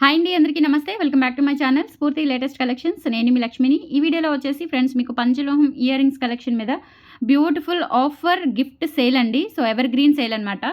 Hi అండి, అందరికీ నమస్తే. Welcome back to my channel స్ఫూర్తి లేటెస్ట్ కలెక్షన్స్. నేను మీ లక్ష్మిని. ఈ వీడియోలో వచ్చేసి ఫ్రెండ్స్ మీకు పంచలోహం ఇయర్ రింగ్స్ కలెక్షన్ మీద బ్యూటిఫుల్ ఆఫర్ గిఫ్ట్ సేల్ అండి. సో ఎవర్ గ్రీన్ సేల్ అనమాట.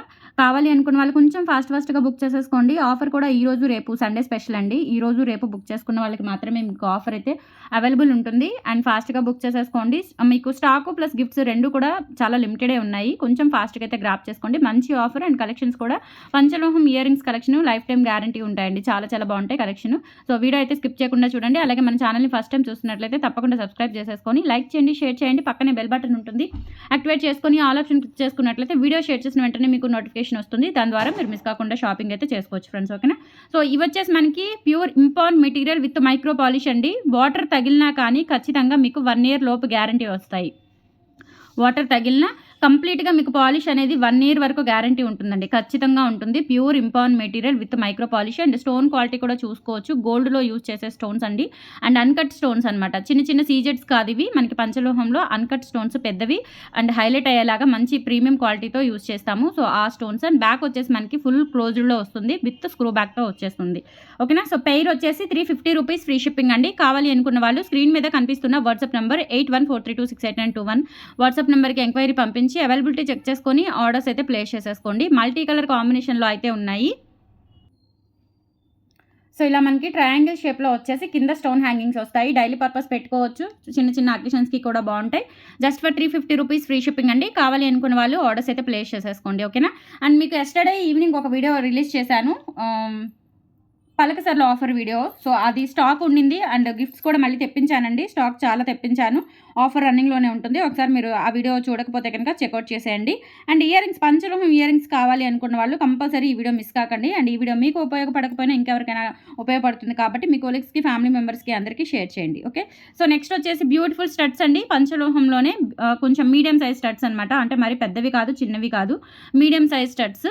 కావాలి అనుకున్న వాళ్ళు కొంచెం ఫాస్ట్గా బుక్ చేసేసుకోండి. ఆఫర్ కూడా ఈరోజు రేపు సండే స్పెషల్ అండి. ఈరోజు రేపు బుక్ చేసుకున్న వాళ్ళకి మాత్రమే మీకు ఆఫర్ అయితే అవైలబుల్ ఉంటుంది. అండ్ ఫాస్ట్గా బుక్ చేసేసుకోండి. మీకు స్టాకు ప్లస్ గిఫ్ట్స్ రెండు కూడా చాలా లిమిటెడే ఉన్నాయి. కొంచెం ఫాస్ట్గా అయితే గ్రాప్ చేసుకోండి. మంచి ఆఫర్ అండ్ కలెక్షన్స్ కూడా పంచలోహం earrings collection lifetime guarantee ఉంటాయండి. చాలా బాగుంటాయి కలెక్షన్. సో వీడియో అయితే స్కిప్ చేయకుండా చూడండి. అలాగే మన ఛానల్ని ఫస్ట్ టైం చూస్తున్నట్లయితే తప్పకుండా సబ్స్క్రైబ్ చేసేసుకొని లైక్ చేయండి, షేర్ చేయండి. పక్కనే బెల్ బటన్ ఉంటుంది, యాక్టివేట్ చేసుకొని ఆల్ ఆప్షన్ క్లిక్ చేసుకున్నట్లయితే వీడియో షేర్ చేసిన వెంటనే మీకు నోటిఫికేషన్ వస్తుంది. దాని ద్వారా మీరు మిస్ కాకుండా షాపింగ్ అయితే చేసుకోవచ్చు ఫ్రెండ్స్. ఓకేనా. సో ఇవి వచ్చేసి మనకి ప్యూర్ ఇంపార్న్ మెటీరియల్ విత్ మైక్రో పాలిష్ అండి. వాటర్ తగిలినా కానీ ఖచ్చితంగా మీకు 1 year లోపు గ్యారంటీ వస్తాయి. వాటర్ తగిలినా కంప్లీట్గా మీకు పాలిష్ అనేది 1 year వరకు గ్యారంటీ ఉంటుందండి. ఖచ్చితంగా ఉంటుంది. ప్యూర్ ఇంపార్న్ material with micro polish and stone quality కూడా చూసుకోవచ్చు. గోల్డ్లో యూజ్ చేసే స్టోన్స్ అండి. అండ్ అన్కట్ స్టోన్స్ అనమాట. చిన్న సీజెట్స్ కాదు ఇవి. మనకి పంచలోహంలో అన్కట్ స్టోన్స్ పెద్దవి అండ్ హైలైట్ అయ్యేలాగా మంచి ప్రీమియం క్వాలిటీతో యూజ్ చేస్తాము. సో ఆ స్టోన్స్ అండ్ బ్యాక్ వచ్చేసి మనకి ఫుల్ క్లోజ్డ్లో వస్తుంది విత్ స్క్రూ బ్యాక్తో వచ్చేస్తుంది. ఓకేనా. సో పెయిర్ వచ్చేసి 350 రూపీస్ ఫ్రీ షిప్పింగ్ అండి. కావాలి అనుకున్న వాళ్ళు స్క్రీన్ మీద కనిపిస్తున్న వాట్సాప్ నెంబర్ 8143268921 వాట్సాప్ నెంబర్కి ఎంక్వైరీ పంపించి అవైలబిలిటీ చెక్ చేసుకొని ఆర్డర్స్ అయితే ప్లేస్ చేసేసుకోండి. మల్టీ కలర్ కాంబినేషన్లో అయితే ఉన్నాయి. సో ఇలా మనకి ట్రయాంగిల్ షేప్లో వచ్చేసి కింద స్టోన్ హ్యాంగింగ్స్ వస్తాయి. డైలీ పర్పస్ పెట్టుకోవచ్చు. చిన్న అకేషన్స్కి కూడా బాగుంటాయి. Just for 350 rupees free shipping అండి. కావాలి అనుకున్న వాళ్ళు ఆర్డర్స్ అయితే ప్లేస్ చేసేసుకోండి. ఓకేనా. అండ్ మీకు ఎస్టర్డే ఈవినింగ్ ఒక వీడియో రిలీజ్ చేశాను, పలకసర్లో ఆఫర్ వీడియో. సో అది స్టాక్ ఉండింది అండ్ గిఫ్ట్స్ కూడా మళ్ళీ తెప్పించానండి. స్టాక్ చాలా తెప్పించాను. ఆఫర్ రన్నింగ్లోనే ఉంటుంది. ఒకసారి మీరు ఆ వీడియో చూడకపోతే కనుక చెక్అవుట్ చేసేయండి. అండ్ ఇయర్ రింగ్స్ పంచలోహం ఇయర్ రింగ్స్ కావాలి అనుకున్న వాళ్ళు కంపల్సరీ ఈ వీడియో మిస్ కాకండి. అండ్ ఈ వీడియో మీకు ఉపయోగపడకపోయినా ఇంకెవరికైనా ఉపయోగపడుతుంది కాబట్టి మీ కొలీగ్స్కి, ఫ్యామిలీ మెంబర్స్కి అందరికీ షేర్ చేయండి. ఓకే. సో నెక్స్ట్ వచ్చేసి బ్యూటిఫుల్ స్టడ్స్ అండి. పంచలోహంలోనే కొంచెం మీడియం సైజ్ స్టడ్స్ అనమాట. అంటే మరి పెద్దవి కాదు, చిన్నవి కాదు, మీడియం సైజ్ స్టడ్స్.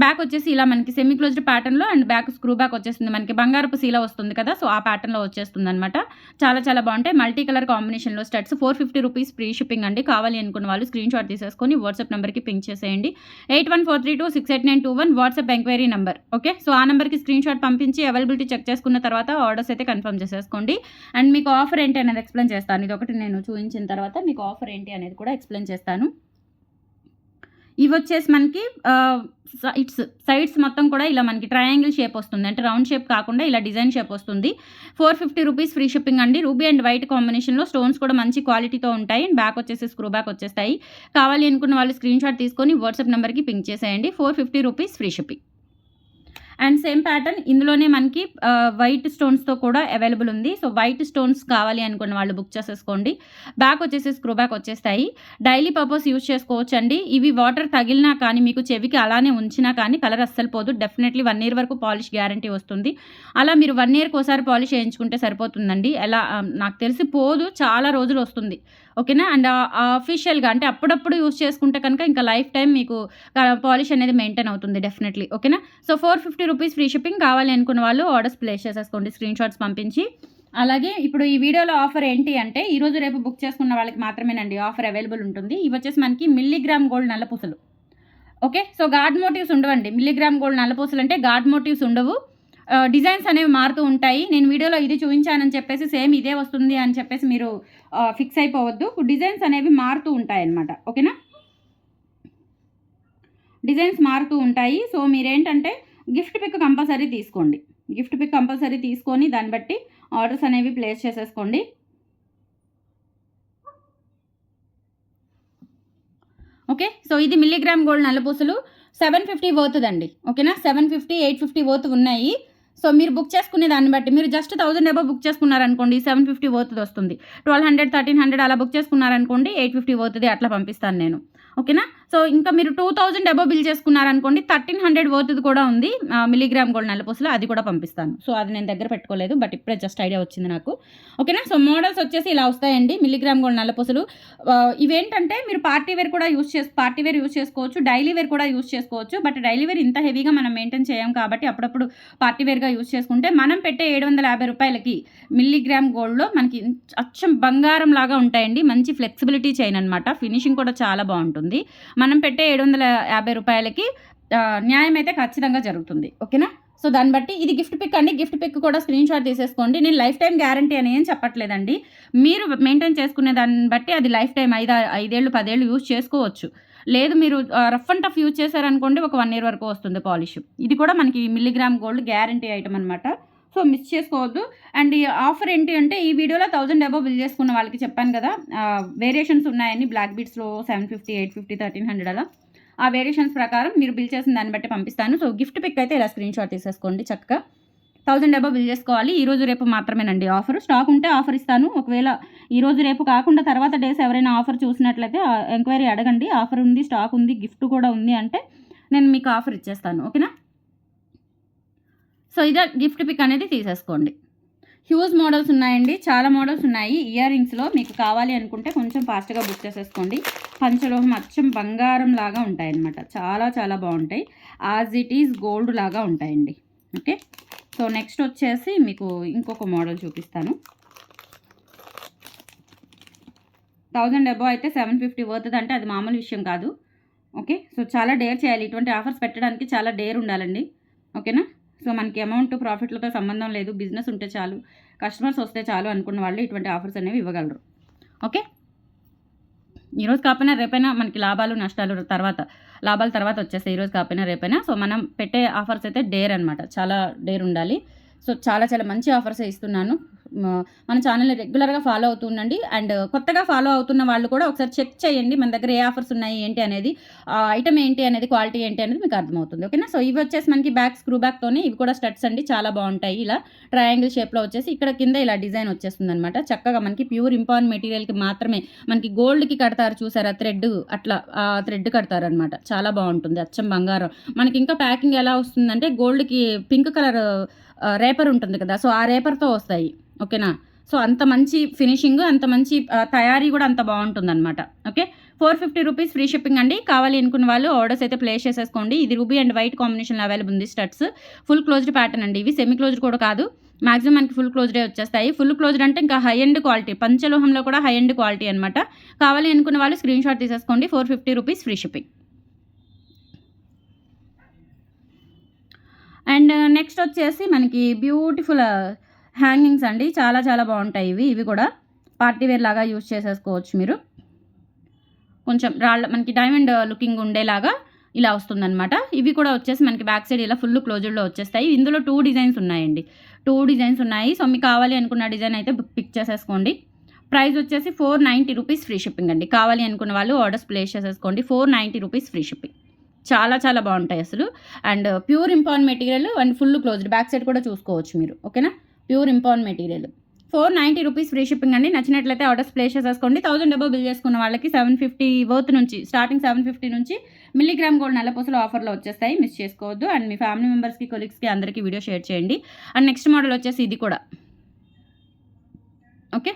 బ్యాక్ వచ్చేసి ఇలా మనకి సెమీ క్లోజ్డ్ ప్యాటర్న్లో అండ్ బ్యాక్ స్క్రూ బ్యాక్ వచ్చేస్తుంది. మనకి బంగారపు సీల వస్తుంది కదా, సో ఆ ప్యాటర్న్లో వచ్చేస్తుంది అనమాట. చాలా బాగుంటాయి. మల్టీ కలర్ కాంబినేషన్లో స్టడ్స్ 450 రూపీస్ ఫ్రీ షిప్పింగ్ అండి. కావాలి అనుకున్న వాళ్ళు స్క్రీన్ షాట్ తీసేసుకొని వాట్సాప్ నెంబర్కి పింక్ చేసేయండి. 8143268921 WhatsApp enquiry number. Okay. So ఆ నెంబర్కి స్క్రీన్ షాట్ పంపించి అవైలబిలిటీ చెక్ చేసుకున్న తర్వాత ఆర్డర్స్ అయితే కన్ఫర్మ్ చేసేసుకోండి. అండ్ మీకు ఆఫర్ ఏంటి అనేది ఎక్స్ప్లెయిన్ చేస్తాను. ఇది ఒకటి నేను చూపించిన తర్వాత మీకు ఆఫర్ ఏంటి అనేది కూడా ఎక్స్ప్లెయిన్ చేస్తాను. ఇవి వచ్చేసి మనకి సైడ్స్ మొత్తం కూడా ఇలా మనకి ట్రయాంగిల్ షేప్ వస్తుంది. అంటే రౌండ్ షేప్ కాకుండా ఇలా డిజైన్ షేప్ వస్తుంది. 450 రూపీస్ ఫ్రీ షిప్పింగ్ అండి. రూబీ అండ్ వైట్ కాంబినేషన్లో స్టోన్స్ కూడా మంచి క్వాలిటీతో ఉంటాయి. అండ్ బ్యాక్ వచ్చేసి స్క్రూ బ్యాక్ వచ్చేస్తాయి. కావాలి అనుకున్న వాళ్ళు స్క్రీన్ షాట్ తీసుకొని వాట్సాప్ నెంబర్కి పింక్ చేసేయండి. 450 rupees free shipping. And same pattern ఇందులోనే మనకి వైట్ స్టోన్స్తో కూడా అవైలబుల్ ఉంది. సో వైట్ స్టోన్స్ కావాలి అనుకున్న వాళ్ళు బుక్ చేసేసుకోండి. బ్యాక్ వచ్చేసి స్క్రూ బ్యాక్ వచ్చేస్తాయి. డైలీ పర్పస్ యూజ్ చేసుకోవచ్చు అండి. ఇవి వాటర్ తగిలినా కానీ మీకు చెవికి అలానే ఉంచినా కానీ కలర్ అస్సలు పోదు. డెఫినెట్లీ 1 year వరకు పాలిష్ గ్యారంటీ వస్తుంది. అలా మీరు 1 yearకి ఒకసారి పాలిష్ చేయించుకుంటే సరిపోతుందండి. ఎలా నాకు తెలిసి పోదు, చాలా రోజులు వస్తుంది. ఓకేనా. అండ్ అఫీషియల్గా అంటే అప్పుడప్పుడు యూజ్ చేసుకుంటే కనుక ఇంకా లైఫ్ టైం మీకు పాలిష్ అనేది మెయింటైన్ అవుతుంది డెఫినెట్లీ. ఓకేనా. So 450 rupees free shipping. కావాలి అనుకున్న వాళ్ళు ఆర్డర్స్ ప్లేస్ చేసేసుకోండి స్క్రీన్ షాట్స్ పంపించి. అలాగే ఇప్పుడు ఈ వీడియోలో ఆఫర్ ఏంటి అంటే ఈరోజు రేపు బుక్ చేసుకున్న వాళ్ళకి మాత్రమేనండి ఆఫర్ అవైలబుల్ ఉంటుంది. ఇవి వచ్చేసి మనకి మిల్లీగ్రామ్ గోల్డ్ నల్లపూసలు. ఓకే. సో గాడ్ మోటివ్స్ ఉండవండి. మిల్లీగ్రామ్ గోల్డ్ నల్లపూసలు అంటే గాడ్ మోటివ్స్ ఉండవు. డిజైన్స్ అనేవి మారుతూ ఉంటాయి. నేను వీడియోలో ఇది చూపించానని చెప్పేసి సేమ్ ఇదే వస్తుంది అని చెప్పేసి మీరు ఫిక్స్ అయిపోవద్దు. డిజైన్స్ అనేవి మారుతూ ఉంటాయి అన్నమాట. ఓకేనా. డిజైన్స్ మారుతూ ఉంటాయి. సో మీరేంటంటే గిఫ్ట్ పిక్ కంపల్సరీ తీసుకోండి. గిఫ్ట్ పిక్ కంపల్సరీ తీసుకొని దాన్ని బట్టి ఆర్డర్స్ అనేవి ప్లేస్ చేసేసుకోండి. ఓకే. సో ఇది మిల్లీగ్రామ్ గోల్డ్ నల్లపూసలు 750 వర్త్దండి. ఓకేనా. 750, 850 వర్త్ ఉన్నాయి. సో మీరు బుక్ చేసుకునే దాన్ని బట్టి మీరు జస్ట్ 1000 అబవ్ బుక్ చేసుకున్నారనుకోండి 750 వర్త్ది వస్తుంది. 1200, 1300 అలా బుక్ చేసుకున్నారనుకోండి 850 వర్త్ది అట్లా పంపిస్తాను నేను. ఓకేనా. సో ఇంకా మీరు 2000 అబవ్ బిల్ చేసుకున్నారనుకోండి 1300 వర్త్ది కూడా ఉంది మిల్లీగ్రామ్ గోల్డ్ నల్లపూసలు, అది కూడా పంపిస్తాను. సో అది నేను దగ్గర పెట్టుకోలేదు, బట్ ఇప్పుడే జస్ట్ ఐడియా వచ్చింది నాకు. ఓకేనా. సో మోడల్స్ వచ్చేసి ఇలా వస్తాయండి మిల్లీగ్రామ్ గోల్డ్ నల్లపూసలు. ఇవేంటంటే మీరు పార్టీ వేర్ యూజ్ చేసుకోవచ్చు, డైలీ వేర్ కూడా యూజ్ చేసుకోవచ్చు. బట్ డైలీ వేర్ ఇంత హెవీగా మనం మెయింటైన్ చేయం కాబట్టి అప్పుడప్పుడు పార్టీ వేర్గా యూజ్ చేసుకుంటే మనం పెట్టే 750 రూపాయలకి మిల్లీగ్రామ్ గోల్డ్లో మనకి అచ్చం బంగారం లాగా ఉంటాయండి. మంచి ఫ్లెక్సిబిలిటీ చైన్ అనమాట. ఫినిషింగ్ కూడా చాలా బాగుంటుంది. మనం పెట్టే 750 రూపాయలకి న్యాయం అయితే ఖచ్చితంగా జరుగుతుంది. ఓకేనా. సో దాన్ని బట్టి ఇది గిఫ్ట్ పిక్ అండి. గిఫ్ట్ పిక్ కూడా స్క్రీన్ షాట్ తీసేసుకోండి. నేను లైఫ్ టైమ్ గ్యారంటీ అని ఏం చెప్పట్లేదండి. మీరు మెయింటైన్ చేసుకునే దాన్ని బట్టి అది లైఫ్ టైమ్ 5 ఏళ్ళు 10 ఏళ్ళు యూజ్ చేసుకోవచ్చు. లేదు మీరు రఫ్ అండ్ టఫ్ యూజ్ చేశారనుకోండి ఒక 1 ఇయర్ వరకు వస్తుంది పాలిష్. ఇది కూడా మనకి మిల్లీగ్రామ్ గోల్డ్ గ్యారంటీ ఐటమ్ అనమాట. సో మిస్ చేసుకోవద్దు. అండ్ ఈ ఆఫర్ ఏంటి అంటే ఈ వీడియోలో 1000 అబోవ్ బిల్ చేసుకున్న వాళ్ళకి చెప్పాను కదా, వేరియేషన్స్ ఉన్నాయని బ్లాక్ బీట్స్లో 750, 850, 1300 అలా. ఆ వేరియేషన్స్ ప్రకారం మీరు బిల్ చేసిన దాన్ని బట్టి పంపిస్తాను. సో గిఫ్ట్ పిక్ అయితే ఇలా స్క్రీన్ షాట్ తీసేసుకోండి చక్కగా. 1000 అబోవ్ బిల్ చేసుకోవాలి. ఈరోజు రేపు మాత్రమేనండి ఆఫర్. స్టాక్ ఉంటే ఆఫర్ ఇస్తాను. ఒకవేళ ఈరోజు రేపు కాకుండా తర్వాత డేస్ ఎవరైనా ఆఫర్ చూసినట్లయితే ఎంక్వైరీ అడగండి. ఆఫర్ ఉంది, స్టాక్ ఉంది, గిఫ్ట్ కూడా ఉంది అంటే నేను మీకు ఆఫర్ ఇచ్చేస్తాను. ఓకేనా? సో ఇదే గిఫ్ట్ పిక్ అనేది తీసేసుకోండి. హ్యూజ్ మోడల్స్ ఉన్నాయండి, చాలా మోడల్స్ ఉన్నాయి. ఇయర్ రింగ్స్లో మీకు కావాలి అనుకుంటే కొంచెం ఫాస్ట్గా బుక్ చేసేసుకోండి. పంచలోహం అచ్చం బంగారం లాగా ఉంటాయన్నమాట. చాలా చాలా బాగుంటాయి. యాజ్ ఇట్ ఈజ్ గోల్డ్ లాగా ఉంటాయండి. ఓకే, సో నెక్స్ట్ వచ్చేసి మీకు ఇంకొక మోడల్ చూపిస్తాను. 1000 అబోవ్ అయితే 750 వర్త్ అంటే అది మామూలు విషయం కాదు. ఓకే, సో చాలా డేర్ చేయాలి. ఇటువంటి ఆఫర్స్ పెట్టడానికి చాలా డేర్ ఉండాలండి. ఓకేనా? సో మనకి అమౌంట్ ప్రాఫిట్లతో సంబంధం లేదు. బిజినెస్ ఉంటే చాలు, కస్టమర్స్ వస్తే చాలు అనుకున్న వాళ్ళు ఇటువంటి ఆఫర్స్ అనేవి ఇవ్వగలరు. ఓకే, ఈరోజు కాకపోయినా రేపైనా మనకి లాభాలు నష్టాలు లాభాల తర్వాత వచ్చేస్తాయి. ఈరోజు కాకపోయినా రేపైనా. సో మనం పెట్టే ఆఫర్స్ అయితే డేర్ అనమాట. చాలా డేర్ ఉండాలి. సో చాలా చాలా మంచి ఆఫర్సే ఇస్తున్నాను. మన ఛానల్ని రెగ్యులర్గా ఫాలో అవుతూ ఉండండి. అండ్ కొత్తగా ఫాలో అవుతున్న వాళ్ళు కూడా ఒకసారి చెక్ చేయండి మన దగ్గర ఏ ఆఫర్స్ ఉన్నాయి ఏంటి అనేది, ఐటమ్ ఏంటి అనేది, క్వాలిటీ ఏంటి అనేది మీకు అర్థమవుతుంది. ఓకేనా? సో ఇవి వచ్చేసి మనకి స్క్రూ బ్యాక్తోనే, ఇవి కూడా స్టడ్స్ అండి, చాలా బాగుంటాయి. ఇలా ట్రయాంగిల్ షేప్లో వచ్చేసి ఇక్కడ కింద ఇలా డిజైన్ వచ్చేస్తుంది అనమాట. చక్కగా మనకి ప్యూర్ ఇంపార్ట్ మెటీరియల్కి మాత్రమే, మనకి గోల్డ్కి కడతారు చూసారా థ్రెడ్, అట్లా ఆ థ్రెడ్ కడతారు అనమాట. చాలా బాగుంటుంది, అచ్చం బంగారం. మనకి ఇంకా ప్యాకింగ్ ఎలా వస్తుందంటే గోల్డ్కి పింక్ కలర్ రేపర్ ఉంటుంది కదా, సో ఆ రేపర్తో వస్తాయి. ఓకేనా? సో అంత మంచి ఫినిషింగ్, అంత మంచి తయారీ కూడా అంత బాగుంటుందన్నమాట. ఓకే, 450 రూపీస్ ఫ్రీ షిప్పింగ్ అండి. కావాలి అనుకున్న వాళ్ళు ఆర్డర్స్ అయితే ప్లేస్ చేసేసుకోండి. ఇది రూబీ అండ్ వైట్ కాంబినేషన్లో అవైలబుల్ ఉంది స్టడ్స్. ఫుల్ క్లోజ్డ్ ప్యాటర్న్ అండి. ఇవి సెమీ క్లోజ్డ్ కూడా కాదు, మాక్సిమం మనకి ఫుల్ క్లోజ్డే వచ్చేస్తాయి. ఫుల్ క్లోజ్డ్ అంటే ఇంకా హై ఎండ్ క్వాలిటీ, పంచలోహంలో కూడా హై ఎండ్ క్వాలిటీ అనమాట. కావాలి అనుకున్న వాళ్ళు స్క్రీన్ షాట్ తీసేసుకోండి. 450 rupees free shipping. And next వచ్చేసి మనకి బ్యూటిఫుల్ హ్యాంగింగ్స్ అండి. చాలా చాలా బాగుంటాయి ఇవి కూడా పార్టీ వేర్ లాగా యూజ్ చేసేసుకోవచ్చు మీరు. కొంచెం మనకి డైమండ్ లుకింగ్ ఉండేలాగా ఇలా వస్తుందన్నమాట. ఇవి కూడా వచ్చేసి మనకి బ్యాక్ సైడ్ ఇలా ఫుల్ క్లోజ్డ్లో వచ్చేస్తాయి. ఇందులో 2 డిజైన్స్ ఉన్నాయండి. 2 డిజైన్స్ ఉన్నాయి. సో మీకు కావాలి అనుకున్న డిజైన్ అయితే పిక్ చేసేసుకోండి. ప్రైస్ వచ్చేసి 490 రూపీస్ ఫ్రీ షిప్పింగ్ అండి. కావాలి అనుకున్న వాళ్ళు ఆర్డర్స్ ప్లేస్ చేసేసుకోండి. 490 రూపీస్ ఫ్రీ షిప్పింగ్. చాలా చాలా బాగుంటాయి అసలు. And pure import material and full closed, back side కూడా చూసుకోవచ్చు మీరు. ఓకేనా? Pure import material. 490 rupees free shipping అండి. నచ్చినట్లయితే ఆర్డర్స్ ప్లేస్ చేసేసుకోండి. 1000 అబోవ్ బిల్ చేసుకున్న వాళ్ళకి 750 వర్త్ నుంచి, స్టార్టింగ్ 750 నుంచి మిల్లీగ్రామ్ గోల్డ్ నల్లపూసలు ఆఫర్లో వచ్చేస్తాయి. మిస్ చేసుకోవద్దు. అండ్ మీ ఫ్యామిలీ మెంబర్స్కి, కొలీగ్స్కి అందరికీ వీడియో షేర్ చేయండి. అండ్ నెక్స్ట్ మోడల్ వచ్చేసి ఇది కూడా. ఓకే,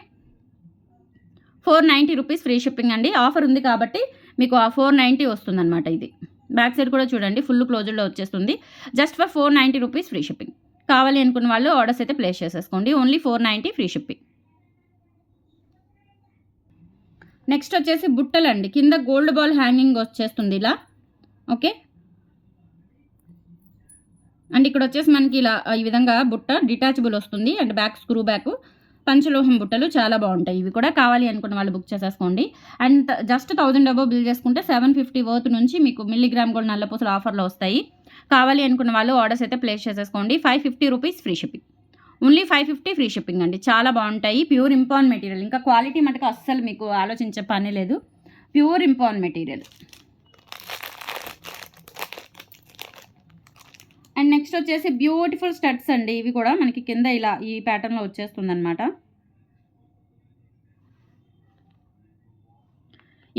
490 రూపీస్ ఫ్రీ షిప్పింగ్ అండి. ఆఫర్ ఉంది కాబట్టి మీకు ఆ 490 వస్తుందన్నమాట. ఇది బ్యాక్ సైడ్ కూడా చూడండి ఫుల్ క్లోజ్డ్లో వచ్చేస్తుంది. Just for 490 rupees free shipping. కావాలి అనుకున్న వాళ్ళు ఆర్డర్స్ అయితే ప్లేస్ చేసేసుకోండి. Only 490 free shipping. నెక్స్ట్ వచ్చేసి బుట్టలు అండి. కింద గోల్డ్ బాల్ హ్యాంగింగ్ వచ్చేస్తుంది ఇలా. ఓకే, అండ్ ఇక్కడ వచ్చేసి మనకి ఇలా ఈ విధంగా బుట్ట డిటాచబుల్ వస్తుంది. అండ్ బ్యాక్ స్క్రూ బ్యాక్ పంచలోహం బుట్టలు చాలా బాగుంటాయి. ఇవి కూడా కావాలి అనుకున్న వాళ్ళు బుక్ చేసేసుకోండి. అండ్ జస్ట్ 1000 అబోవ్ బిల్ చేసుకుంటే 750 వర్త్ నుంచి మీకు మిల్లీగ్రామ్ గోల్డ్ నల్లపూసలు ఆఫర్లో వస్తాయి. కావాలి అనుకున్న వాళ్ళు ఆర్డర్స్ అయితే ప్లేస్ చేసేసుకోండి. 550 rupees free shipping. Only 550 free shipping అండి. చాలా బాగుంటాయి. Pure import material. ఇంకా క్వాలిటీ మటుకు అస్సలు మీకు ఆలోచించే పని లేదు. Pure import material. And next వచ్చేసి బ్యూటిఫుల్ స్టడ్స్ అండి. ఇవి కూడా మనకి కింద ఇలా ఈ ప్యాటర్న్లో వచ్చేస్తుంది అనమాట.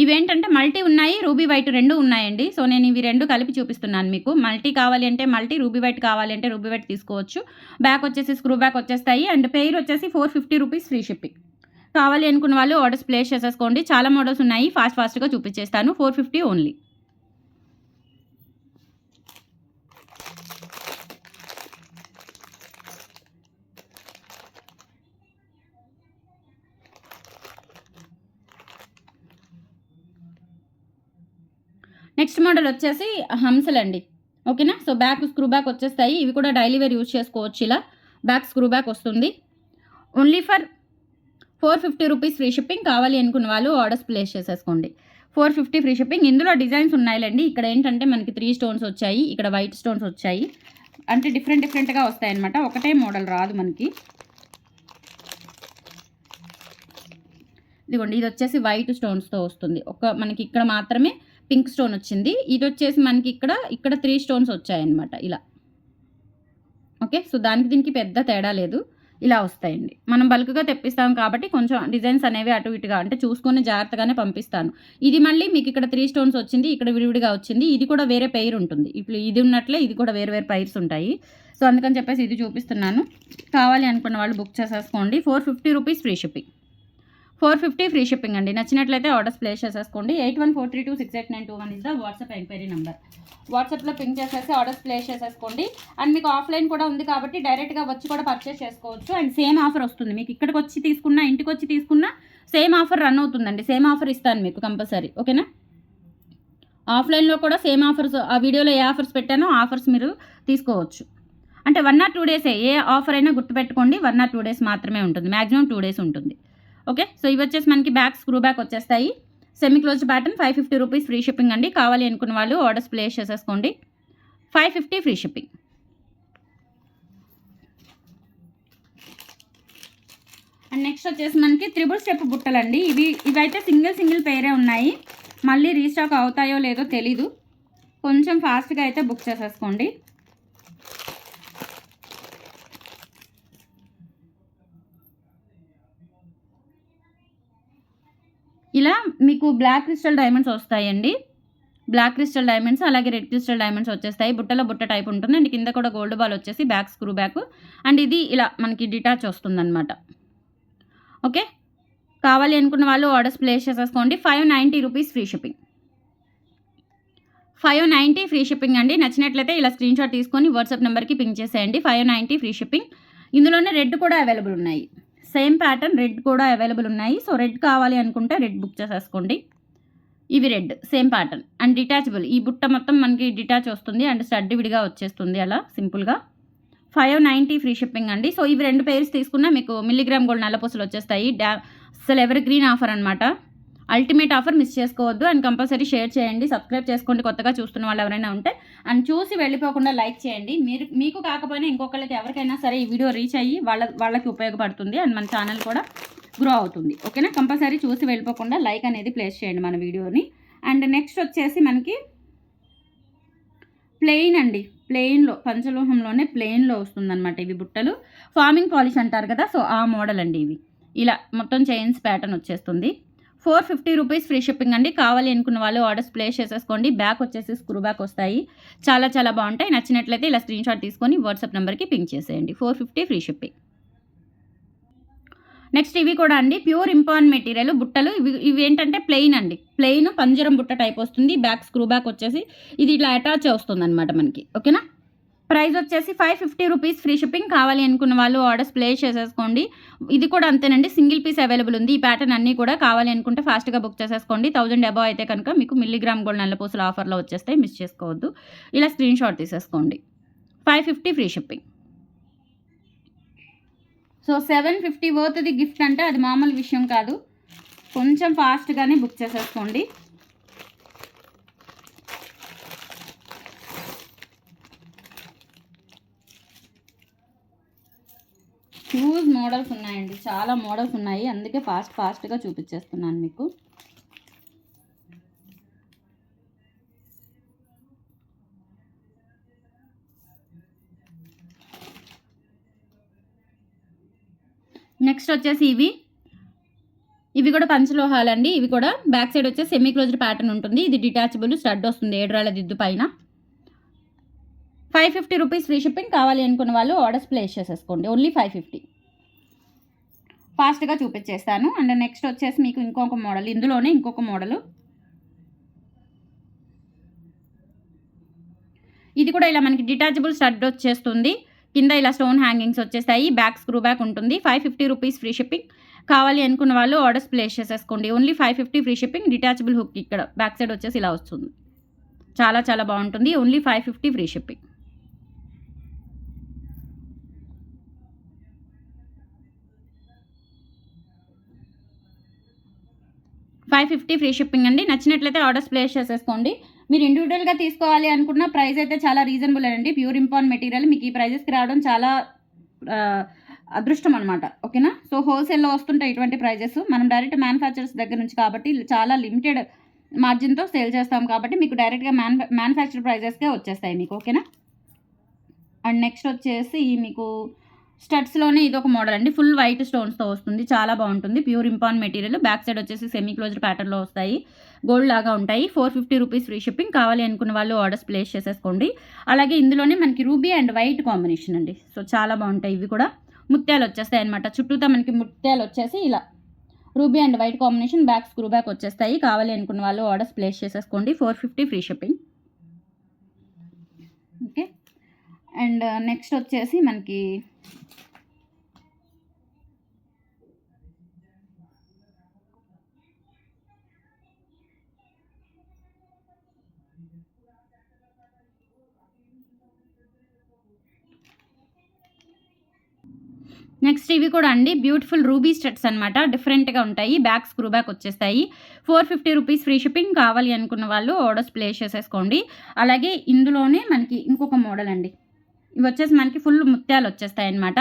ఇవేంటంటే మల్టీ ఉన్నాయి, రూబీ వైట్ 2 ఉన్నాయండి. సో నేను ఇవి 2 కలిపి చూపిస్తున్నాను మీకు. మల్టీ కావాలి అంటే మల్టీ, రూబీ వైట్ కావాలి అంటే రూబీ వైట్ తీసుకోవచ్చు. బ్యాక్ వచ్చేసి స్క్రూ బ్యాక్ వచ్చేస్తాయి. అండ్ పెయిర్ వచ్చేసి 450 రూపీస్ ఫ్రీ షిప్పింగ్. కావాలి అనుకున్న వాళ్ళు ఆర్డర్స్ ప్లేస్ చేసేసుకోండి. చాలా మోడల్స్ ఉన్నాయి, ఫాస్ట్గా చూపించేస్తాను. 450 ఓన్లీ. నెక్స్ట్ మోడల్ వచ్చేసి హంసలండి. ఓకేనా. సో బ్యాక్ స్క్రూ బ్యాక్ వచ్చేస్తాయి. ఇవి కూడా డైలీ వేర్ యూజ్ చేసుకోవచ్చు. ఇలా బ్యాక్ స్క్రూ బ్యాక్ వస్తుంది. Only for 450 rupees free shipping. కావాలి అనుకున్న వాళ్ళు ఆర్డర్స్ ప్లేస్ చేసేసుకోండి. 450 ఫ్రీ షిప్పింగ్. ఇందులో డిజైన్స్ ఉన్నాయిలేండి. ఇక్కడ ఏంటంటే మనకి 3 స్టోన్స్ వచ్చాయి, ఇక్కడ వైట్ స్టోన్స్ వచ్చాయి. అంటే డిఫరెంట్గా వస్తాయన్నమాట. ఒకటే మోడల్ రాదు మనకి. ఇదిగోండి, ఇది వచ్చేసి వైట్ స్టోన్స్తో వస్తుంది. మనకి ఇక్కడ మాత్రమే పింక్ స్టోన్ వచ్చింది. ఇది వచ్చేసి మనకి ఇక్కడ 3 స్టోన్స్ వచ్చాయన్నమాట ఇలా. ఓకే, సో దానికి దీనికి పెద్ద తేడా లేదు. ఇలా వస్తాయండి. మనం బల్క్గా తెప్పిస్తాం కాబట్టి కొంచెం డిజైన్స్ అనేవి అటు ఇటుగా అంటే చూసుకొని జాగ్రత్తగానే పంపిస్తాను. ఇది మళ్ళీ మీకు ఇక్కడ 3 స్టోన్స్ వచ్చింది, ఇక్కడ విడివిడిగా వచ్చింది. ఇది కూడా వేరే పెయిర్ ఉంటుంది. ఇప్పుడు ఇది ఉన్నట్లే ఇది కూడా వేరే పెయిర్స్ ఉంటాయి. సో అందుకని చెప్పేసి ఇది చూపిస్తున్నాను. కావాలి అనుకున్న వాళ్ళు బుక్ చేసేసుకోండి. 450 rupees free shipping. 450 free shipping అండి. నచ్చినట్లయితే ఆర్డర్స్ ప్లేస్ చేసేసుకోండి. 8143268921 is the WhatsApp enquiry number. వాట్సాప్లో పింక్ చేసేసి ఆర్డర్స్ ప్లేస్ చేసేసుకోండి. అండ్ మీకు ఆఫ్లైన్ కూడా ఉంది కాబట్టి డైరెక్ట్గా వచ్చి కూడా పర్చేస్ చేసుకోవచ్చు. అండ్ సేమ్ ఆఫర్ వస్తుంది మీకు. ఇక్కడికి వచ్చి తీసుకున్నా, ఇంటికి వచ్చి తీసుకున్నా సేమ్ ఆఫర్ రన్ అవుతుందండి. సేమ్ ఆఫర్ ఇస్తాను మీకు కంపల్సరీ. ఓకేనా. ఆఫ్లైన్లో కూడా సేమ్ ఆఫర్స్, ఆ వీడియోలో ఏ ఆఫర్స్ పెట్టానో ఆఫర్స్ మీరు తీసుకోవచ్చు. అంటే 1 or 2 డేసే. ఏ ఆఫర్ అయినా గుర్తుపెట్టుకోండి, 1 or 2 డేస్ మాత్రమే ఉంటుంది. మ్యాక్సిమం 2 డేస్ ఉంటుంది. ఓకే, సో ఇవి వచ్చేసి మనకి బ్యాక్ స్క్రూ బ్యాక్ వచ్చేస్తాయి. Semi closed pattern. 550 rupees free shipping అండి. కావాలి అనుకున్న వాళ్ళు ఆర్డర్స్ ప్లేస్ చేసేసుకోండి. 550 ఫ్రీ షిప్పింగ్. అండ్ నెక్స్ట్ వచ్చేసి మనకి 3 స్టెప్ బుట్టలండి. ఇవైతే సింగిల్ పేరే ఉన్నాయి. మళ్ళీ రీస్టాక్ అవుతాయో లేదో తెలీదు. కొంచెం ఫాస్ట్గా అయితే బుక్ చేసేసుకోండి. ఇలా మీకు బ్లాక్ క్రిస్టల్ డైమండ్స్ వస్తాయండి. బ్లాక్ క్రిస్టల్ డైమండ్స్ అలాగే రెడ్ క్రిస్టల్ డైమండ్స్ వచ్చేస్తాయి. బుట్టలో బుట్ట టైప్ ఉంటుంది. అండ్ కింద కూడా గోల్డ్ బాల్ వచ్చేసి బ్యాక్ స్క్రూ బ్యాక్. అండ్ ఇది ఇలా మనకి డిటాచ్ వస్తుందన్నమాట. ఓకే, కావాలి అనుకున్న వాళ్ళు ఆర్డర్స్ ప్లేస్ చేసేసుకోండి. 590 rupees free shipping. 590 free shipping అండి. నచ్చినట్లయితే ఇలా స్క్రీన్ షాట్ తీసుకొని వాట్సాప్ నెంబర్కి పింక్ చేసేయండి. 590 ఫ్రీ షిప్పింగ్. ఇందులోనే రెడ్ కూడా అవైలబుల్ ఉన్నాయి. సేమ్ ప్యాటర్న్ రెడ్ కూడా అవైలబుల్ ఉన్నాయి. సో రెడ్ కావాలి అనుకుంటే రెడ్ బుక్ చేసేసుకోండి. ఇవి red same pattern and detachable. ఈ బుట్ట మొత్తం మనకి డిటాచ్ వస్తుంది అండ్ స్టడ్ విడిగా వచ్చేస్తుంది అలా సింపుల్గా. 590 ఫ్రీ షిప్పింగ్ అండి. సో ఇవి 2 పేర్స్ తీసుకున్నా మీకు మిల్లీగ్రామ్ గోల్డ్ నల్లపూసలు వచ్చేస్తాయి. అసలు ఎవర్ గ్రీన్ ఆఫర్ అనమాట. అల్టిమేట్ ఆఫర్ మిస్ చేసుకోవద్దు. అండ్ కంపల్సరీ షేర్ చేయండి, సబ్స్క్రైబ్ చేసుకోండి కొత్తగా చూస్తున్న వాళ్ళు ఎవరైనా ఉంటే. అండ్ చూసి వెళ్ళిపోకుండా లైక్ చేయండి. మీకు కాకపోయినా ఇంకొకరికి ఎవరికైనా సరే ఈ వీడియో రీచ్ అయ్యి వాళ్ళకి ఉపయోగపడుతుంది. అండ్ మన ఛానల్ కూడా గ్రో అవుతుంది. ఓకేనా. కంపల్సరీ చూసి వెళ్ళిపోకుండా లైక్ అనేది ప్లేస్ చేయండి మన వీడియోని. అండ్ నెక్స్ట్ వచ్చేసి మనకి ప్లెయిన్ అండి. ప్లెయిన్లో పంచలోహంలోనే ప్లెయిన్లో వస్తుందన్నమాట. ఇవి బుట్టలు ఫార్మింగ్ పాలిష్ అంటారు కదా, సో ఆ మోడల్ అండి. ఇవి ఇలా మొత్తం చైన్స్ ప్యాటర్న్ వచ్చేస్తుంది. 450 రూపీస్ ఫ్రీ షిప్పింగ్ అండి. కావాలి అనుకున్న వాళ్ళు ఆర్డర్స్ ప్లేస్ చేసేసుకోండి. బ్యాక్ వచ్చేసి స్క్రూ బ్యాక్ వస్తాయి. చాలా బాగుంటాయి. నచ్చినట్లయితే ఇలా స్క్రీన్ షాట్ తీసుకొని వాట్సాప్ నెంబర్కి పింక్ చేసేయండి. 450 ఫ్రీ షిప్పింగ్. నెక్స్ట్ ఇవి కూడా అండి ప్యూర్ ఇంపాన్ మెటీరియల్ బుట్టలు. ఇవి ఏంటంటే ప్లెయిన్ అండి. ప్లెయిన్ పంజరం బుట్ట టైప్ వస్తుంది. బ్యాక్ స్క్రూ బ్యాక్ వచ్చేసి ఇది ఇట్లా అటాచ్ వస్తుంది అనమాట మనకి. ఓకేనా. ప్రైస్ వచ్చేసి 550 రూపీస్ ఫ్రీ షిప్పింగ్. కావాలి అనుకున్న వాళ్ళు ఆర్డర్స్ ప్లేస్ చేసేసుకోండి. ఇది కూడా అంతేనండి, సింగిల్ పీస్ అవైలబుల్ ఉంది. ఈ ప్యాటర్న్ అన్నీ కూడా కావాలి అనుకుంటే ఫాస్ట్గా బుక్ చేసేసుకోండి. 1000 అబవ్ అయితే కనుక మీకు మిల్లీగ్రామ్ గోల్డ్ నల్లపూసలు ఆఫర్లో వచ్చేస్తాయి, మిస్ చేసుకోవద్దు. ఇలా స్క్రీన్ షాట్ తీసేసుకోండి. 550 ఫ్రీ షిప్పింగ్. సో 750 వర్త్ది గిఫ్ట్ అంటే అది మామూలు విషయం కాదు. కొంచెం ఫాస్ట్గానే బుక్ చేసేసుకోండి. హ్యూజ్ మోడల్స్ ఉన్నాయండి, చాలా మోడల్స్ ఉన్నాయి. అందుకే ఫాస్ట్గా చూపించేస్తున్నాను మీకు. నెక్స్ట్ వచ్చేసి ఇవి కూడా పంచలోహాలండి. ఇవి కూడా బ్యాక్ సైడ్ వచ్చేసి సెమీ క్లోజ్డ్ ప్యాటర్న్ ఉంటుంది. ఇది డిటాచబుల్ స్టడ్ వస్తుంది 7 రాళ్ళ దిద్దు పైన. 550 రూపీస్ ఫ్రీ షిప్పింగ్. కావాలి అనుకున్న వాళ్ళు ఆర్డర్స్ ప్లేస్ చేసేసుకోండి. ఓన్లీ 550. ఫాస్ట్గా చూపించేస్తాను. అండ్ నెక్స్ట్ వచ్చేసి మీకు ఇంకొక మోడల్, ఇందులోనే ఇంకొక మోడలు. ఇది కూడా ఇలా మనకి డిటాచబుల్ స్టడ్ వచ్చేస్తుంది. కింద ఇలా స్టోన్ హ్యాంగింగ్స్ వచ్చేస్తాయి. బ్యాక్ స్క్రూ బ్యాక్ ఉంటుంది. 550 రూపీస్ ఫ్రీ షిప్పింగ్. కావాలి అనుకున్న వాళ్ళు ఆర్డర్స్ ప్లేస్ చేసేసుకోండి. Only 550 free shipping. Detachable hook ఇక్కడ బ్యాక్ సైడ్ వచ్చేసి ఇలా వస్తుంది. చాలా చాలా బాగుంటుంది. Only 550 free shipping. 550 free shipping అండి. నచ్చినట్లయితే ఆర్డర్స్ ప్లేస్ చేసేసుకోండి. మీరు ఇండివిడ్యువల్‌గా తీసుకోవాలి అనుకున్న ప్రైస్ అయితే చాలా రీజనబుల్ అండి. ప్యూర్ ఇంపార్ట్ మెటీరియల్ మీకు ఈ ప్రైజెస్‌కి రావడం చాలా ఆహ్, అదృష్టం అనమాట. ఓకేనా? సో, హోల్‌సేల్‌లో వస్తుంటాయి ఇటువంటి ప్రైజెస్. మనం డైరెక్ట్ మ్యానుఫ్యాక్చరర్స్ దగ్గర నుంచి కాబట్టి చాలా లిమిటెడ్ మార్జిన్‌తో సేల్ చేస్తాం కాబట్టి మీకు డైరెక్ట్‌గా మ్యానుఫ్యాక్చర్ ప్రైజెస్‌కే వచ్చేస్తాయి మీకు. ఓకేనా? అండ్ నెక్స్ట్ వచ్చేసి మీకు స్టడ్స్‌లోనే ఇదొక మోడల్ అండి. ఫుల్ వైట్ స్టోన్స్‌తో వస్తుంది. చాలా బాగుంటుంది. Pure import material. Back side వచ్చేసి సెమీ క్లోజ్డ్ ప్యాటర్న్‌లో వస్తాయి. గోల్డ్ లాగా ఉంటాయి. 450 రూపీస్ ఫ్రీ షిప్పింగ్. కావాలి అనుకున్న వాళ్ళు ఆర్డర్స్ ప్లేస్ చేసేసుకోండి. అలాగే ఇందులోనే మనకి రూబీ అండ్ వైట్ కాంబినేషన్ అండి. సో, చాలా బాగుంటాయి ఇవి కూడా. ముత్యాలు వచ్చేస్తాయి అనమాట. చుట్టూతా మనకి ముత్యాలు వచ్చేసి ఇలా ruby and white combination, back screw back వచ్చేస్తాయి. కావాలి అనుకున్న వాళ్ళు ఆర్డర్స్ ప్లేస్ చేసేసుకోండి. 450 free shipping. Okay. And next వచ్చేసి మనకి నెక్స్ట్ ఇవి కూడా అండి బ్యూటిఫుల్ రూబీ స్టడ్స్ అనమాట. డిఫరెంట్‌గా ఉంటాయి. బ్యాక్ స్క్రూ బ్యాక్ వచ్చేస్తాయి. 450 రూపీస్ ఫ్రీ షిప్పింగ్. కావాలి అనుకున్న వాళ్ళు ఆర్డర్స్ ప్లేస్ చేసేసుకోండి. అలాగే ఇందులోనే మనకి ఇంకొక మోడల్ అండి. ఇవి వచ్చేసి మనకి ఫుల్ ముత్యాలు వచ్చేస్తాయి అనమాట.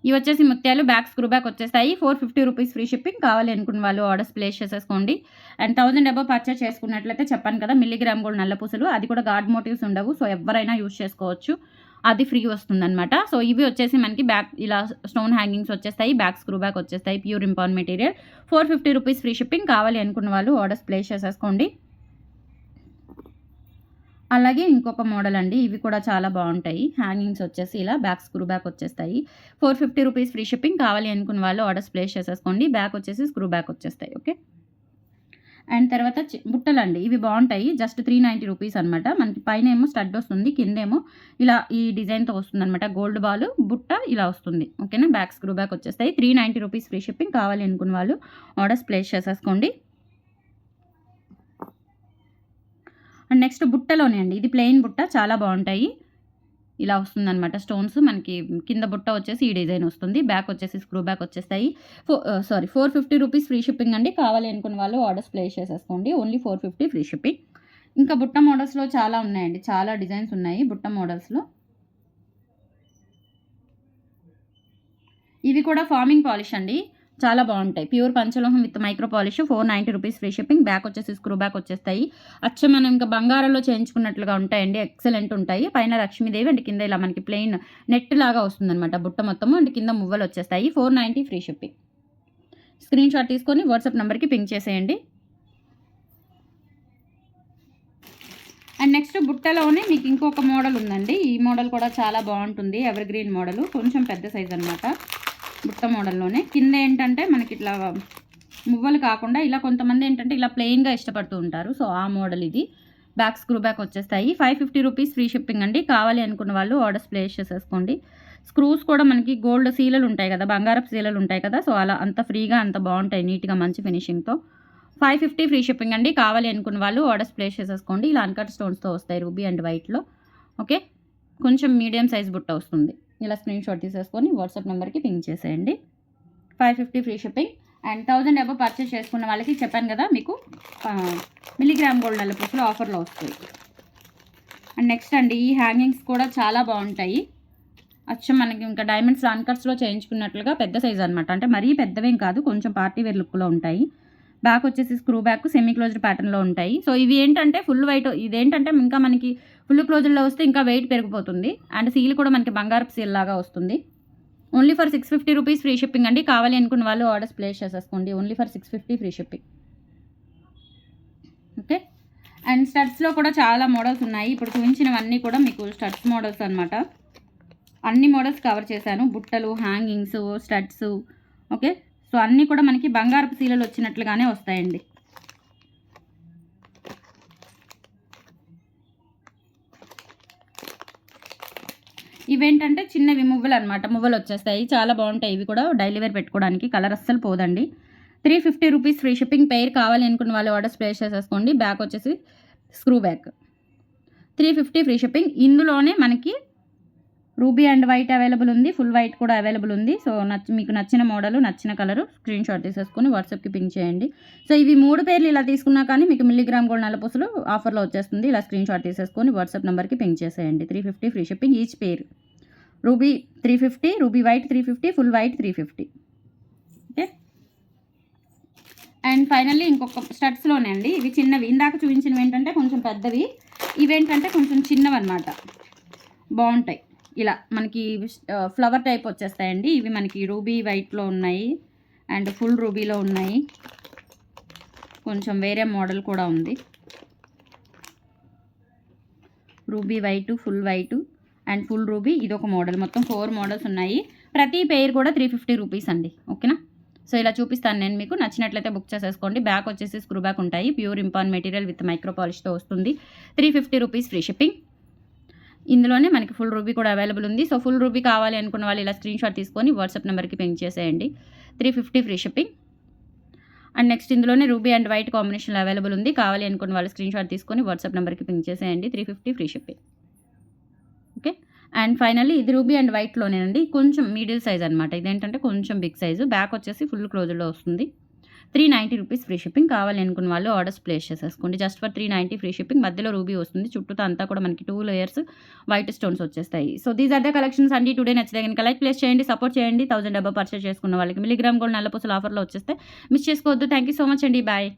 ఇవి వచ్చేసి ముత్యాలు బ్యాక్ స్క్రూ బ్యాక్ వచ్చేస్తాయి. 450 రూపీస్ ఫ్రీ షిప్పింగ్. కావాలి అనుకున్న వాళ్ళు ఆర్డర్స్ ప్లేస్ చేసేసుకోండి. అండ్ 1000 అబోవ్ పర్చేస్ చేసుకున్నట్లయితే చెప్పాను కదా మిల్లీగ్రామ్ గోల్డ్ నల్ల పూసలు. అది కూడా గాడ్ మోటివ్స్ ఉండవు. సో, ఎవరైనా యూజ్ చేసుకోవచ్చు. అది ఫ్రీ వస్తుందనమాట. సో, ఇవి వచ్చేసి మనకి బ్యాక్ ఇలా స్టోన్ హ్యాంగింగ్స్ వచ్చేస్తాయి. బ్యాక్ స్క్రూ బ్యాక్ వచ్చేస్తాయి. Pure import material. 450 rupees free shipping. కావాలి అనుకున్న వాళ్ళు ఆర్డర్స్ ప్లేస్ చేసేసుకోండి. అలాగే ఇంకొక మోడల్ అండి. ఇవి కూడా చాలా బాగుంటాయి. హ్యాంగింగ్స్ వచ్చేసి ఇలా బ్యాక్ స్క్రూ బ్యాక్ వచ్చేస్తాయి. 450 రూపీస్ ఫ్రీ షిప్పింగ్. కావాలి అనుకున్న వాళ్ళు ఆర్డర్స్ ప్లేస్ చేసేసుకోండి. బ్యాక్ వచ్చేసి స్క్రూ బ్యాక్ వచ్చేస్తాయి. ఓకే. అండ్ తర్వాత బుట్టలండి. ఇవి బాగుంటాయి. జస్ట్ 390 రూపీస్ అనమాట. మనకి పైనేమో స్టడ్ వస్తుంది. కిందేమో ఇలా ఈ డిజైన్‌తో వస్తుందనమాట. గోల్డ్ బాల్ బుట్ట ఇలా వస్తుంది. ఓకేనా? బ్యాక్ స్క్రూ బ్యాక్ వచ్చేస్తాయి. 390 రూపీస్ ఫ్రీ షిప్పింగ్. కావాలి అనుకున్న వాళ్ళు ఆర్డర్స్ ప్లేస్ చేసేసుకోండి. అండ్ నెక్స్ట్ బుట్టలోనే అండి. ఇది ప్లెయిన్ బుట్ట చాలా బాగుంటాయి. ఇలా వస్తుందనమాట స్టోన్స్. మనకి కింద బుట్ట వచ్చేసి ఈ డిజైన్ వస్తుంది. బ్యాక్ వచ్చేసి స్క్రూ బ్యాక్ వచ్చేస్తాయి. 450 రూపీస్ ఫ్రీ షిప్పింగ్ అండి. కావాలి అనుకున్న వాళ్ళు ఆర్డర్స్ ప్లేస్ చేసేసుకోండి. Only 450 free shipping. ఇంకా బుట్ట మోడల్స్‌లో చాలా ఉన్నాయండి. చాలా డిజైన్స్ ఉన్నాయి బుట్ట మోడల్స్‌లో. ఇవి కూడా ఫార్మింగ్ పాలిష్ అండి. చాలా బాగుంటాయి. ప్యూర్ పంచలోహం with micro polish. 490 rupees free shipping. Back వచ్చేసి స్క్రూ బ్యాక్ వచ్చేస్తాయి. అచ్చం మనం ఇంకా బంగారంలో చేయించుకున్నట్లుగా ఉంటాయండి. ఎక్సలెంట్ ఉంటాయి. పైన లక్ష్మీదేవి అండ్ కింద ఇలా మనకి ప్లెయిన్ నెట్ లాగా వస్తుందనమాట బుట్ట మొత్తము. అండ్ కింద మువ్వలు వచ్చేస్తాయి. 490 ఫ్రీ షిప్పింగ్. స్క్రీన్ షాట్ తీసుకొని వాట్సాప్ నెంబర్కి పింక్ చేసేయండి. అండ్ నెక్స్ట్ బుట్టలోనే మీకు ఇంకొక మోడల్ ఉందండి. ఈ మోడల్ కూడా చాలా బాగుంటుంది. Ever green model. కొంచెం పెద్ద సైజ్ అనమాట. బుట్ట మోడల్లోనే కింద ఏంటంటే మనకి ఇట్లా మువ్వలు కాకుండా ఇలా కొంతమంది ఏంటంటే ఇలా ప్లెయిన్‌గా ఇష్టపడుతూ ఉంటారు. సో, ఆ మోడల్ ఇది. బ్యాక్ స్క్రూ బ్యాక్ వచ్చేస్తాయి. 550 రూపీస్ ఫ్రీ షిప్పింగ్ అండి. కావాలి అనుకున్న వాళ్ళు ఆర్డర్స్ ప్లేస్ చేసేసుకోండి. స్క్రూస్ కూడా మనకి గోల్డ్ సీలలు ఉంటాయి కదా! బంగారపు సీలలు ఉంటాయి కదా! సో, అలా అంత ఫ్రీగా అంత బాగుంటాయి. నీట్‌గా మంచి ఫినిషింగ్‌తో. 550 ఫ్రీ షిప్పింగ్ అండి. కావాలి అనుకున్న వాళ్ళు ఆర్డర్స్ ప్లేస్ చేసేసుకోండి. ఇలా అన్‌కట్ స్టోన్స్‌తో వస్తాయి రూబీ అండ్ వైట్‌లో. ఓకే. కొంచెం మీడియం సైజ్ బుట్ట వస్తుంది. ఇలా స్క్రీన్ షాట్ తీసేసుకొని వాట్సాప్ నెంబర్కి పింక్ చేసేయండి. 550 free shipping. And 1000 above purchase చేసుకున్న వాళ్ళకి చెప్పాను కదా మీకు మిల్లీగ్రామ్ గోల్డ్ నల్ల పూసలు ఆఫర్లో వస్తాయి. అండ్ నెక్స్ట్ అండి ఈ హ్యాంగింగ్స్ కూడా చాలా బాగుంటాయి. అచ్చం మనకి ఇంకా డైమండ్స్ అన్కట్స్లో చేయించుకున్నట్లుగా పెద్ద సైజ్ అనమాట. అంటే మరీ పెద్దవేం కాదు. కొంచెం పార్టీ వేర్ లుక్లో ఉంటాయి. బ్యాక్ వచ్చేసి స్క్రూ బ్యాక్ సెమీ క్లోజ్డ్ ప్యాటర్న్లో ఉంటాయి. సో, ఇవి ఏంటంటే ఫుల్ వైట్. ఇదేంటంటే ఇంకా మనకి ఫుల్ క్లోజ్డ్లో వస్తే ఇంకా వెయిట్ పెరిగిపోతుంది. అండ్ సీల్ కూడా మనకి బంగారపు సీల్ లాగా వస్తుంది. Only for 650 rupees free shipping అండి. కావాలి అనుకున్న వాళ్ళు ఆర్డర్స్ ప్లేస్ చేసేసుకోండి. Only for 650 free shipping. Okay. And స్టడ్స్లో కూడా చాలా మోడల్స్ ఉన్నాయి. ఇప్పుడు చూపించినవన్నీ కూడా మీకు స్టడ్స్ మోడల్స్ అనమాట. అన్ని మోడల్స్ కవర్ చేశాను. బుట్టలు, హ్యాంగింగ్స్, స్టడ్స్. ఓకే. సో, అన్నీ కూడా మనకి బంగారపు సీలలు వచ్చినట్లుగానే వస్తాయండి. ఇవేంటంటే చిన్నవి మువ్వలు అనమాట. మువ్వలు వచ్చేస్తాయి. చాలా బాగుంటాయి. ఇవి కూడా డైలీ వేర్ పెట్టుకోవడానికి. కలర్ అస్సలు పోదండి. 350 రూపీస్ ఫ్రీ షిప్పింగ్. పెయిర్ కావాలి అనుకున్న వాళ్ళు ఆర్డర్స్ ప్లేస్ చేసేసుకోండి. బ్యాక్ వచ్చేసి స్క్రూ బ్యాక్. 350 free shipping. ఇందులోనే మనకి రూబీ అండ్ వైట్ అవైలబుల్ ఉంది, ఫుల్ వైట్ కూడా అవైలబుల్ ఉంది. సో మీకు నచ్చిన మోడల్, నచ్చిన కలరు స్క్రీన్ షాట్ తీసేసుకొని వాట్సాప్కి పింక్ చేయండి. సో ఇవి 3 పేర్లు ఇలా తీసుకున్నా కానీ మీకు మిల్లీగ్రామ్ గోల్డ్ నల్లపూసలు ఆఫర్లో వచ్చేస్తుంది. ఇలా స్క్రీన్ షాట్ తీసేసుకొని వాట్సాప్ నెంబర్కి పింక్ చేసేయండి. 350 free shipping each pair. Ruby 350, ruby white 350, full white 350. Okay. And finally ఇంకొక స్టడ్స్లోనే అండి, ఇవి చిన్నవి. ఇందాక చూపించినవి ఏంటంటే కొంచెం పెద్దవి, ఇవేంటంటే కొంచెం చిన్నవి అనమాట. బాగుంటాయి. ఇలా మనకి ఫ్లవర్ టైప్ వచ్చేస్తాయండి. ఇవి మనకి రూబీ వైట్లో ఉన్నాయి అండ్ ఫుల్ రూబీలో ఉన్నాయి. కొంచెం వేరే మోడల్ కూడా ఉంది. Ruby white, full white and full ruby, ఇదొక మోడల్. మొత్తం 4 మోడల్స్ ఉన్నాయి. ప్రతి పెయిర్ కూడా 350 రూపీస్ అండి. ఓకేనా. సో ఇలా చూపిస్తాను నేను మీకు. నచ్చినట్లయితే బుక్ చేసేసుకోండి. బ్యాక్ వచ్చేసి స్క్రూ బ్యాక్ ఉంటాయి. ప్యూర్ ఇంపాన్ మెటీరియల్ విత్ మైక్రో పాలిష్తో వస్తుంది. 350 రూపీస్ ఫ్రీ షిప్పింగ్. ఇందులోనే మనకి ఫుల్ రూబీ కూడా అవైలబుల్ ఉంది. సో ఫుల్ రూబీ కావాలి అనుకున్న వాళ్ళు ఇలా స్క్రీన్ షాట్ తీసుకొని వాట్సాప్ నెంబర్కి పింక్ చేసేయండి. 350 ఫ్రీ షిప్పింగ్. అండ్ నెక్స్ట్ ఇందులోనే రూబీ అండ్ వైట్ కాంబినేషన్లో అవైలబుల్ ఉంది. కావాలి అనుకున్న వాళ్ళు స్క్రీన్ షాట్ తీసుకొని వాట్సాప్ నెంబర్కి పింక్ చేసేయండి. 350 free shipping. Okay. And finally ఇది రూబీ అండ్ వైట్లోనేనండి. కొంచెం మిడిల్ సైజ్ అనమాట. ఇదేంటంటే కొంచెం బిగ్ సైజు. బ్యాక్ వచ్చేసి ఫుల్ క్లోజ్లో వస్తుంది. 390 రూపీస్ ఫ్రీ షిప్పింగ్. కావాలి అనుకున్న వాళ్ళు ఆర్డర్స్ ప్లేస్ చేసేసుకోండి. Just for 390 free shipping. మధ్యలో రూబీ వస్తుంది. చుట్టూతో అంతా కూడా మనకి 2 లేయర్స్ వైట్ స్టోన్స్ వచ్చేస్తాయి. So these are the collections అండి. టుడే నచ్చితే కనుక లైక్ ప్లేస్ చేయండి, సపోర్ట్ చేయండి. 1000 డబ్బా పర్చేస్ చేసుకున్న వాళ్ళకి మిల్లీగ్రామ్ గోల్డ్ నల్లపూసలు ఆఫర్లో వచ్చేస్తే మిస్ చేసుకోవద్దు. థ్యాంక్ యూ సో మచ్ అండి. బాయ్.